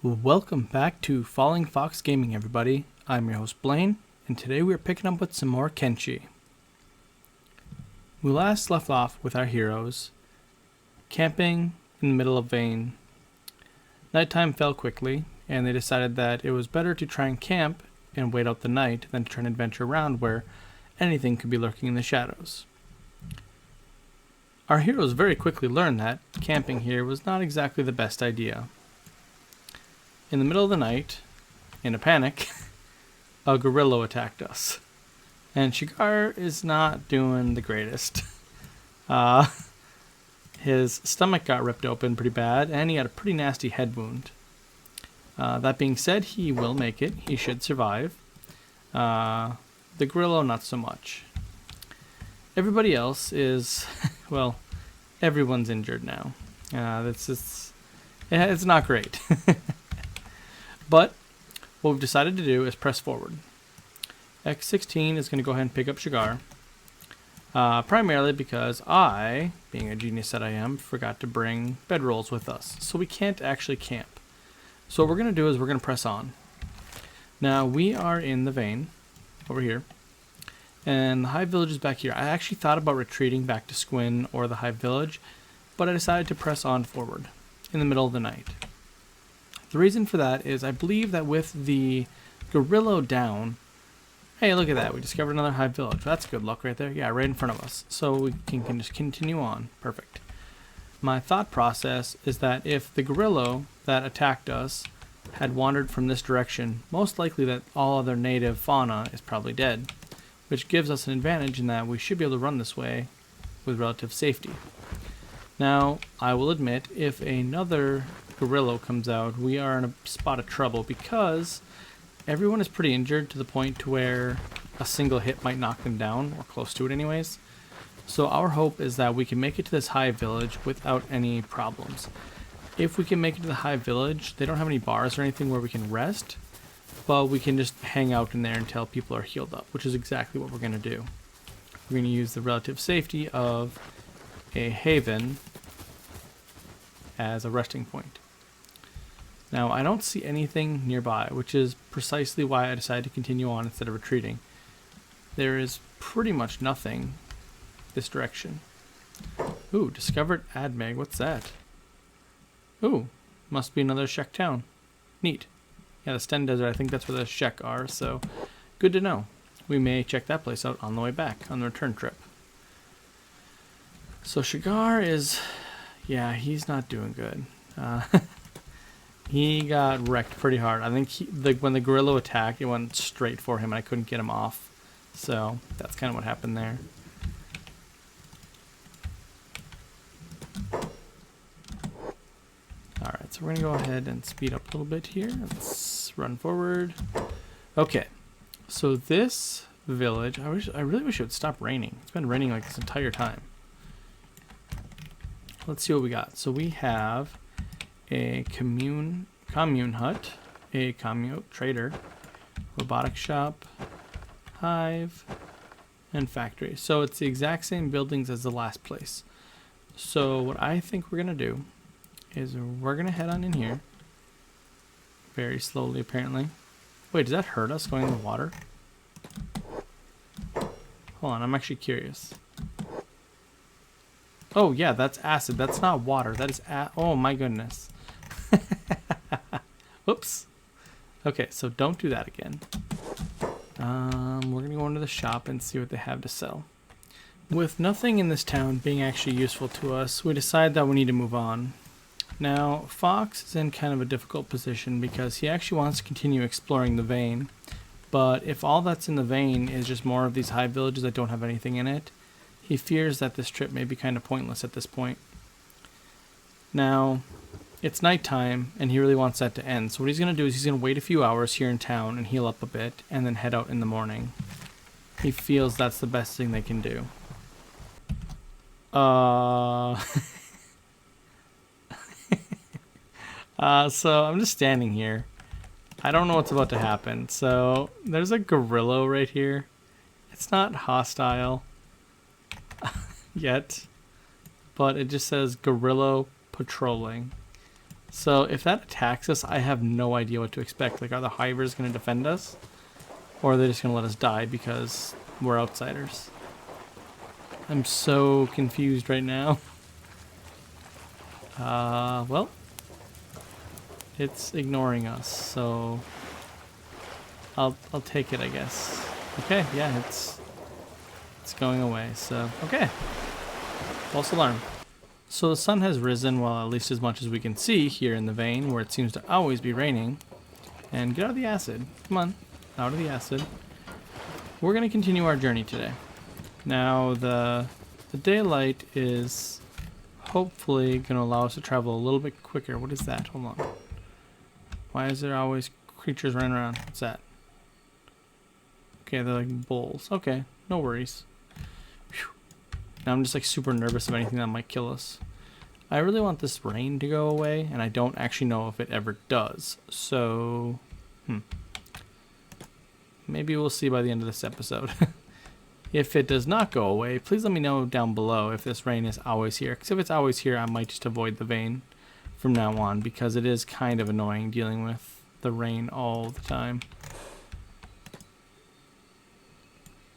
Welcome back to Fallingfoxgaming, everybody. I'm your host Blaine, and today we are picking up with some more Kenshi. We last left off with our heroes camping in the middle of Vane. Nighttime fell quickly, and they decided that it was better to try and camp and wait out the night than to try and adventure around where anything could be lurking in the shadows. Our heroes very quickly learned that camping here was not exactly the best idea. In the middle of the night, in a panic, a gorilla attacked us. And Shigar is not doing the greatest. His stomach got ripped open pretty bad, and he had a pretty nasty head wound. That being said, he will make it. He should survive. The gorilla, not so much. Everybody else is, well, everyone's injured now. It's not great. But what we've decided to do is press forward. X16 is going to go ahead and pick up Shigar. Primarily because I, being a genius that I am, forgot to bring bedrolls with us. So we can't actually camp. So what we're going to do is we're going to press on. Now we are in the Vane, over here. And the Hive Village is back here. I actually thought about retreating back to Squin or the Hive Village, but I decided to press on forward in the middle of the night. The reason for that is I believe that with the gorilla down, hey, look at that. We discovered another Hive Village. That's good luck right there. Yeah, right in front of us. So we can just continue on. Perfect. My thought process is that if the gorilla that attacked us had wandered from this direction, most likely that all other native fauna is probably dead, which gives us an advantage in that we should be able to run this way with relative safety. Now, I will admit, if another gorilla comes out, we are in a spot of trouble because everyone is pretty injured to the point to where a single hit might knock them down, or close to it anyways. So our hope is that we can make it to this Hive Village without any problems. If we can make it to the Hive Village, they don't have any bars or anything where we can rest, but we can just hang out in there until people are healed up, which is exactly what we're going to do. We're going to use the relative safety of a haven as a resting point. Now, I don't see anything nearby, which is precisely why I decided to continue on instead of retreating. There is pretty much nothing this direction. Ooh, discovered Admeg. What's that? Ooh, must be another Shek town. Neat. Yeah, the Sten Desert, I think that's where the Shek are, so good to know. We may check that place out on the way back, on the return trip. So Shigar is, yeah, he's not doing good. He got wrecked pretty hard. I think when the gorilla attacked, it went straight for him and I couldn't get him off. So that's kind of what happened there. Alright, so we're going to go ahead and speed up a little bit here. Let's run forward. Okay, so this village, I really wish it would stop raining. It's been raining like this entire time. Let's see what we got. So we have a commune hut, a commune trader, robotic shop, hive, and factory. So it's the exact same buildings as the last place. So what I think we're gonna do is we're gonna head on in here very slowly, apparently. Wait, does that hurt us going in the water? Hold on, I'm actually curious. Oh yeah, that's acid. That's not water. That is oh my goodness. Whoops. Okay, so don't do that again. We're gonna go into the shop and see what they have to sell. With nothing in this town being actually useful to us, we decide that we need to move on. Now, Fox is in kind of a difficult position because he actually wants to continue exploring the Vane, but if all that's in the Vane is just more of these hive villages that don't have anything in it, he fears that this trip may be kind of pointless at this point. Now, it's nighttime, and he really wants that to end. So what he's going to do is he's going to wait a few hours here in town and heal up a bit, and then head out in the morning. He feels that's the best thing they can do. So I'm just standing here. I don't know what's about to happen. So there's a gorilla right here. It's not hostile yet, but it just says gorilla patrolling. So if that attacks us, I have no idea what to expect. Like, are the hivers going to defend us? Or are they just going to let us die because we're outsiders? I'm so confused right now. Well, it's ignoring us, so I'll take it, I guess. Okay, yeah, it's going away. So okay, false alarm. So the sun has risen, well, at least as much as we can see here in the vein, where it seems to always be raining. And get out of the acid. Come on, out of the acid. We're gonna continue our journey today. Now the daylight is hopefully going to allow us to travel a little bit quicker. What is that? Hold on. Why is there always creatures running around? What's that? Okay, they're like bulls. Okay, no worries. Whew. Now I'm just like super nervous of anything that might kill us. I really want this rain to go away, and I don't actually know if it ever does. So, maybe we'll see by the end of this episode. If it does not go away, please let me know down below if this rain is always here. Because if it's always here, I might just avoid the vein from now on, because it is kind of annoying dealing with the rain all the time.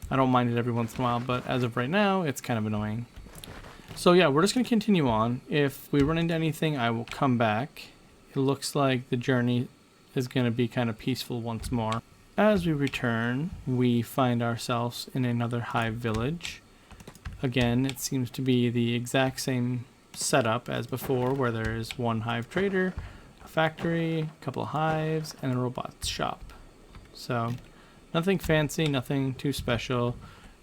I don't mind it every once in a while, but as of right now, it's kind of annoying. So yeah, we're just going to continue on. If we run into anything, I will come back. It looks like the journey is going to be kind of peaceful once more. As we return, we find ourselves in another hive village. Again, it seems to be the exact same setup as before, where there is one hive trader, a factory, a couple of hives, and a robot shop. So, nothing fancy, nothing too special.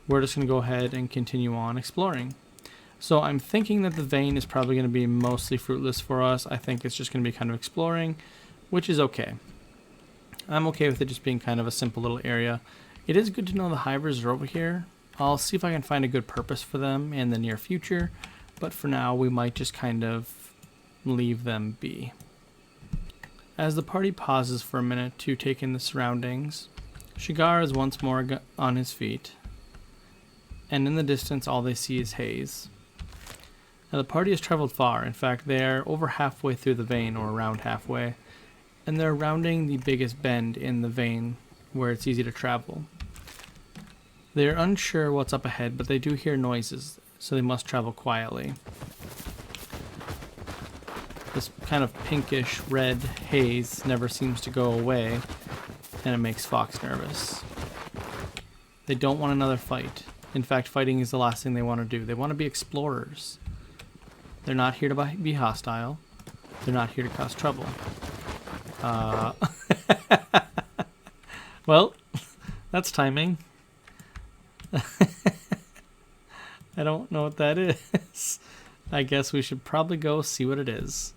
We're just going to go ahead and continue on exploring. So I'm thinking that the vein is probably going to be mostly fruitless for us. I think it's just going to be kind of exploring, which is okay. I'm okay with it just being kind of a simple little area. It is good to know the hivers are over here. I'll see if I can find a good purpose for them in the near future, but for now we might just kind of leave them be. As the party pauses for a minute to take in the surroundings, Shigar is once more on his feet, and in the distance all they see is Haze. Now the party has traveled far. In fact, they are over halfway through the vein, or around halfway. And they're rounding the biggest bend in the vein where it's easy to travel. They're unsure what's up ahead, but they do hear noises, so they must travel quietly. This kind of pinkish red haze never seems to go away, and it makes Fox nervous. They don't want another fight. In fact, fighting is the last thing they want to do. They want to be explorers. They're not here to be hostile. They're not here to cause trouble. Well, that's timing. I don't know what that is. I guess we should probably go see what it is.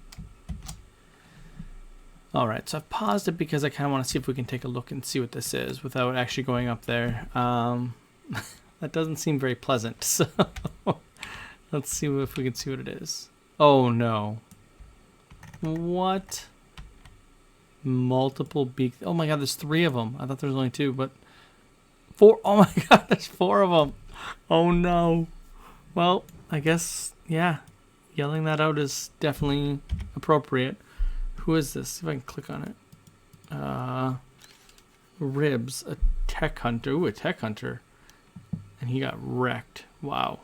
Alright, so I've paused it because I kind of want to see if we can take a look and see what this is without actually going up there. That doesn't seem very pleasant, so let's see if we can see what it is. Oh no. What? Multiple beak. Oh my god, there's 3 of them. I thought there was only 2, but 4. Oh my god, there's 4 of them. Oh no. Well, I guess, yeah, yelling that out is definitely appropriate. Who is this? See if I can click on it. Ribs, a tech hunter. Ooh, a tech hunter. And he got wrecked. Wow.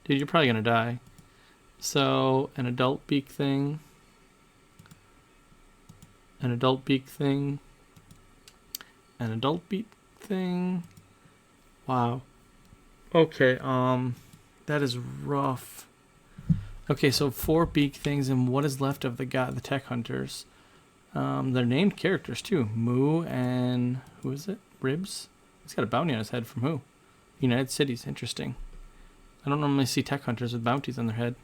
Dude, you're probably gonna die. So, an adult beak thing. An adult beak thing. An adult beak thing. Wow. Okay, that is rough. Okay, so 4 beak things, and what is left of the tech hunters? They're named characters too. Moo and who is it? Ribs? He's got a bounty on his head from who? United Cities. Interesting. I don't normally see tech hunters with bounties on their head.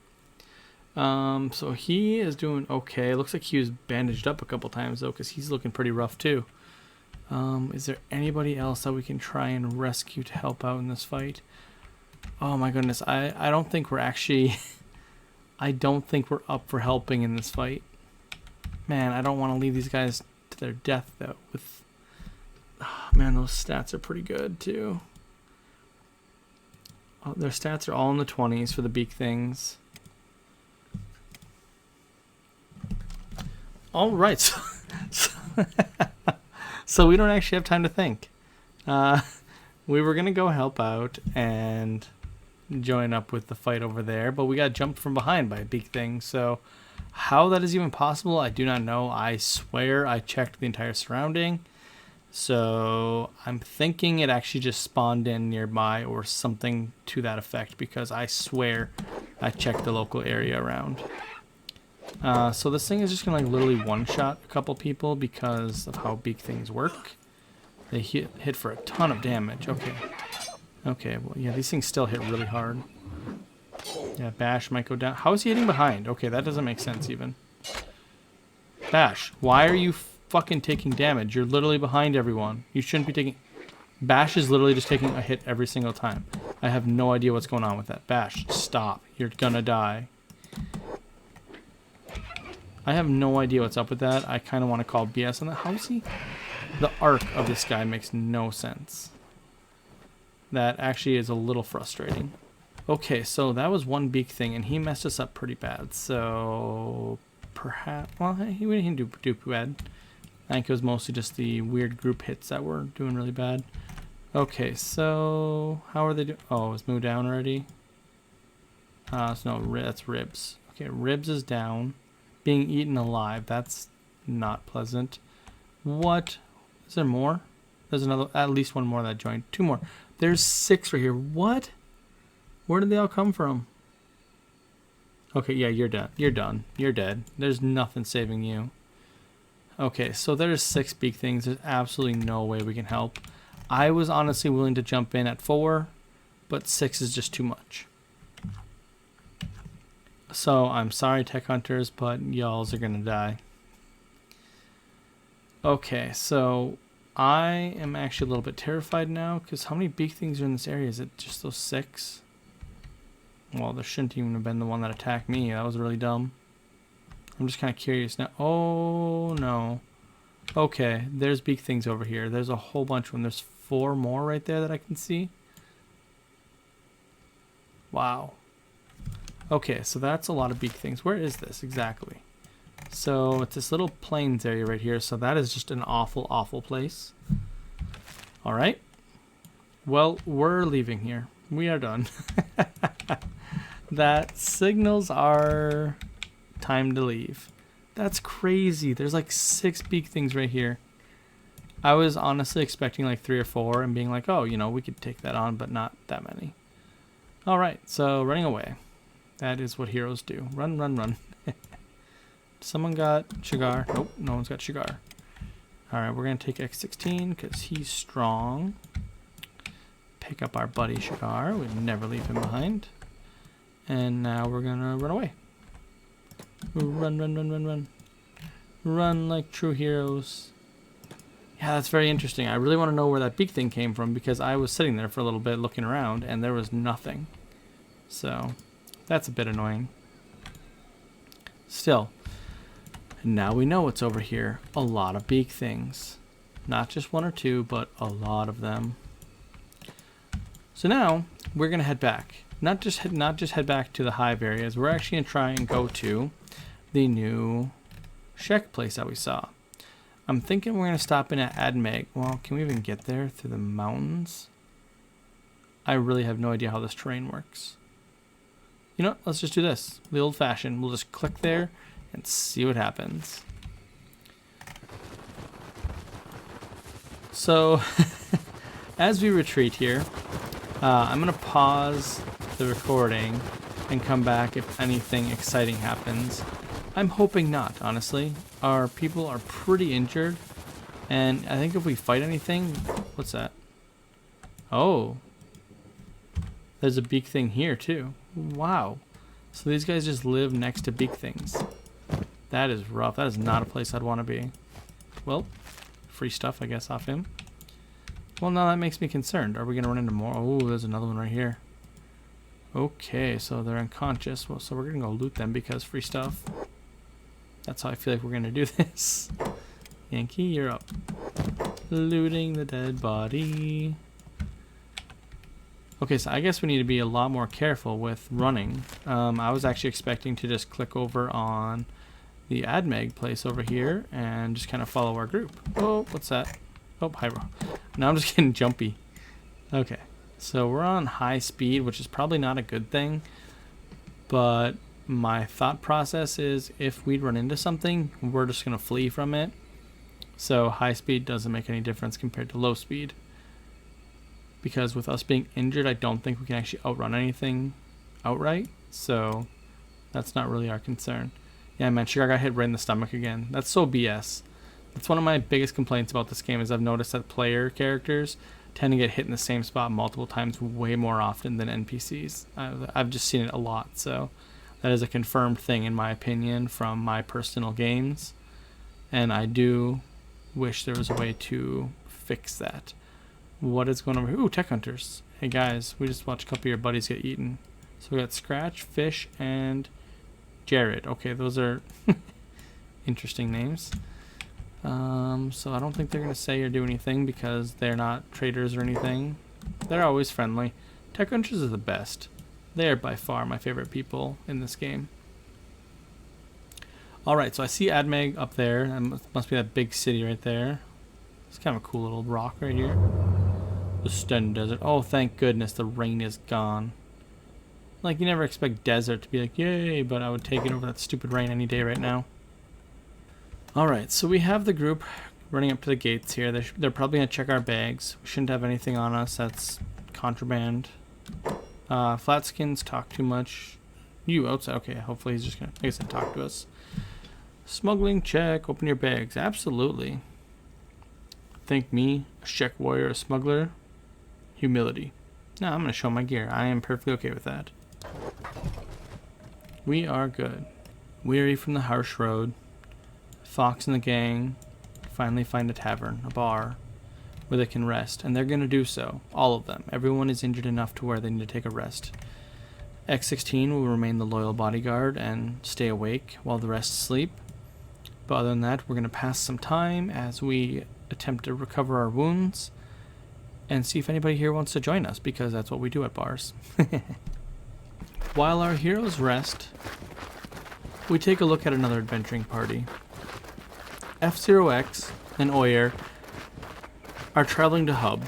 So he is doing okay. Looks like he was bandaged up a couple times though, because he's looking pretty rough too. Is there anybody else that we can try and rescue to help out in this fight? Oh my goodness, I don't think we're actually I don't think we're up for helping in this fight. Man, I don't want to leave these guys to their death though. Man, those stats are pretty good too. Oh, their stats are all in the 20s for the beak things. All right. So we don't actually have time to think. We were going to go help out and join up with the fight over there, but we got jumped from behind by a Beak Thing. So how that is even possible, I do not know. I swear I checked the entire surrounding. So I'm thinking it actually just spawned in nearby or something to that effect, because I swear I checked the local area around. So this thing is just going to like literally one-shot a couple people because of how Beak Things work. They hit for a ton of damage. Okay. Okay, well, yeah, these things still hit really hard. Yeah, Bash might go down. How is he hitting behind? Okay, that doesn't make sense even. Bash, why are you fucking taking damage? You're literally behind everyone. You shouldn't be taking... Bash is literally just taking a hit every single time. I have no idea what's going on with that. Bash, stop. You're gonna die. I have no idea what's up with that. I kind of want to call BS on that. How is he? The arc of this guy makes no sense. That actually is a little frustrating. Okay, so that was one Beak Thing, and he messed us up pretty bad. So perhaps, well, he didn't do too bad. I think it was mostly just the weird group hits that were doing really bad. Okay, so how are they doing? Oh, it's moved down already. So no, that's Ribs. Okay, Ribs is down. Being eaten alive. That's not pleasant. What? Is there more? There's another, at least one more that joined. Two more. There's 6 right here. What? Where did they all come from? Okay, yeah, you're done. You're done. You're dead. There's nothing saving you. Okay, so there's 6 Beak Things. There's absolutely no way we can help. I was honestly willing to jump in at 4, but 6 is just too much. So I'm sorry, Tech Hunters, but y'alls are gonna die. Okay, so I am actually a little bit terrified now, because how many Beak Things are in this area? Is it just those 6? Well, there shouldn't even have been the one that attacked me. That was really dumb. I'm just kind of curious now. Oh, no. Okay, there's Beak Things over here. There's a whole bunch of them. There's 4 more right there that I can see. Wow. Okay, so that's a lot of Beak Things. Where is this exactly? So it's this little plains area right here. So that is just an awful, awful place. All right. Well, we're leaving here. We are done. That signals our time to leave. That's crazy. There's like 6 Beak Things right here. I was honestly expecting like 3 or 4 and being like, oh, you know, we could take that on, but not that many. All right, so running away. That is what heroes do. Run, run, run. Someone got Shigar. Nope, no one's got Shigar. Alright, we're going to take X16 because he's strong. Pick up our buddy Shigar. We'd never leave him behind. And now we're going to run away. Run, run, run, run, run. Run like true heroes. Yeah, that's very interesting. I really want to know where that Beak Thing came from, because I was sitting there for a little bit looking around and there was nothing. So that's a bit annoying. Still, now we know what's over here. A lot of Beak Things. Not just 1 or 2, but a lot of them. So now we're gonna head back. Not just head back to the hive areas. We're actually gonna try and go to the new Shek place that we saw. I'm thinking we're gonna stop in at Admeg. Well, can we even get there through the mountains? I really have no idea how this terrain works. You know what? Let's just do this. The old fashioned. We'll just click there and see what happens. So, as we retreat here, I'm going to pause the recording and come back if anything exciting happens. I'm hoping not, honestly. Our people are pretty injured, and I think if we fight anything... What's that? Oh. There's a Beak Thing here, too. Wow. So these guys just live next to Beak Things. That is rough. That is not a place I'd want to be. Well, free stuff, I guess, off him. Well, now that makes me concerned. Are we going to run into more? Oh, there's another one right here. Okay, so they're unconscious. Well, so we're going to go loot them because free stuff. That's how I feel like we're going to do this. Yankee, you're up. Looting the dead body. Okay, so I guess we need to be a lot more careful with running. I was actually expecting to just click over on the AdMeg place over here and just kind of follow our group. Oh, what's that? Oh, hi. Now I'm just getting jumpy. Okay, so we're on high speed, which is probably not a good thing, but my thought process is if we run into something, we're just going to flee from it. So high speed doesn't make any difference compared to low speed. Because with us being injured, I don't think we can actually outrun anything outright. So that's not really our concern. Yeah, man, Shigar got hit right in the stomach again. That's so BS. That's one of my biggest complaints about this game is I've noticed that player characters tend to get hit in the same spot multiple times way more often than NPCs. I've just seen it a lot. So that is a confirmed thing in my opinion from my personal games. And I do wish there was a way to fix that. What is going on over here? Ooh, tech hunters. Hey guys, we just watched a couple of your buddies get eaten. So we got Scratch, Fish, and Jared. Okay, those are interesting names. So I don't think they're going to say or do anything because they're not traders or anything. They're always friendly. Tech hunters are the best. They are by far my favorite people in this game. Alright, so I see AdMeg up there. That must be that big city right there. It's kind of a cool little rock right here. The Stun Desert. Oh, thank goodness the rain is gone. Like, you never expect desert to be like, yay, but I would take it over that stupid rain any day right now. Alright, so we have the group running up to the gates here. They're probably going to check our bags. We shouldn't have anything on us that's contraband. Flatskins talk too much. You outside. Okay, hopefully he's just going to, like I said, talk to us. Smuggling check. Open your bags. Absolutely. Think me, a Czech warrior, a smuggler. Humility. No, I'm going to show my gear. I am perfectly okay with that. We are good. Weary from the harsh road. Fox and the gang finally find a tavern, a bar, where they can rest. And they're going to do so. All of them. Everyone is injured enough to where they need to take a rest. X16 will remain the loyal bodyguard and stay awake while the rest sleep. But other than that, we're going to pass some time as we attempt to recover our wounds and see if anybody here wants to join us, because that's what we do at bars. While our heroes rest, we take a look at another adventuring party. F0X and Oyer are traveling to Hub.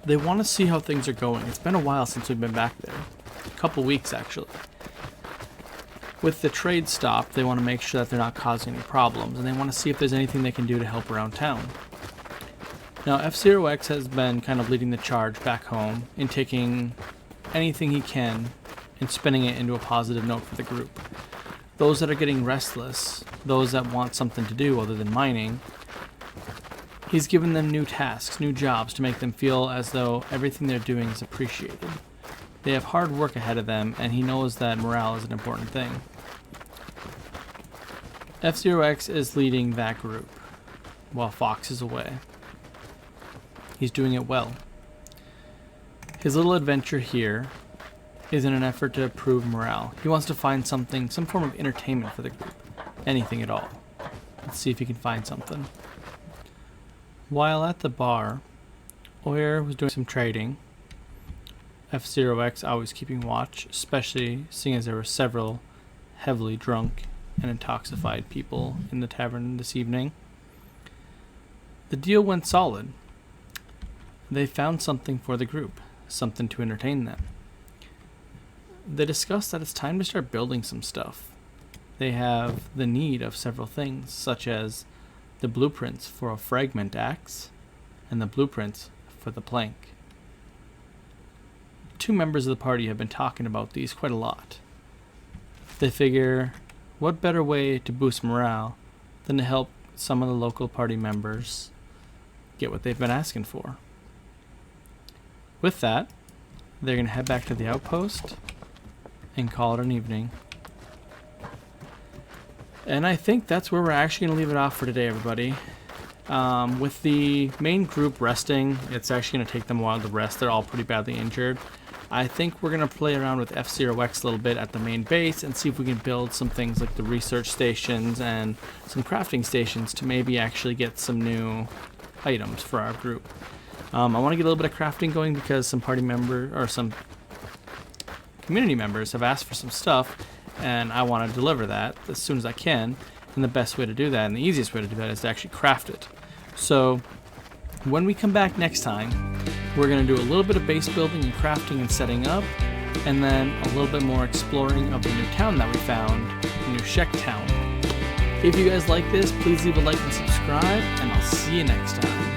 They want to see how things are going. It's been a while since we've been back there. A couple weeks, actually. With the trade stop, they want to make sure that they're not causing any problems, and they want to see if there's anything they can do to help around town. Now, F0X has been kind of leading the charge back home in taking anything he can and spinning it into a positive note for the group. Those that are getting restless, those that want something to do other than mining, he's given them new tasks, new jobs to make them feel as though everything they're doing is appreciated. They have hard work ahead of them, and he knows that morale is an important thing. F0X is leading that group, while Fox is away. He's doing it well. His little adventure here is in an effort to improve morale. He wants to find something, some form of entertainment for the group. Anything at all. Let's see if he can find something. While at the bar, Oyer was doing some trading. F0X always keeping watch, especially seeing as there were several heavily drunk and intoxicated people in the tavern this evening. The deal went solid. They found something for the group, something to entertain them. They discussed that it's time to start building some stuff. They have the need of several things, such as the blueprints for a fragment axe and the blueprints for the plank. Two members of the party have been talking about these quite a lot. They figure, what better way to boost morale than to help some of the local party members get what they've been asking for. With that, they're going to head back to the outpost and call it an evening. And I think that's where we're actually going to leave it off for today, everybody. With the main group resting, it's actually going to take them a while to rest. They're all pretty badly injured. I think we're going to play around with F0X a little bit at the main base and see if we can build some things like the research stations and some crafting stations to maybe actually get some new items for our group. I want to get a little bit of crafting going because some party member or some community members have asked for some stuff, and I want to deliver that as soon as I can. And the best way to do that, and the easiest way to do that, is to actually craft it. So when we come back next time, we're going to do a little bit of base building and crafting and setting up, and then a little bit more exploring of the new town that we found, the new Shek town. If you guys like this, please leave a like and subscribe, and I'll see you next time.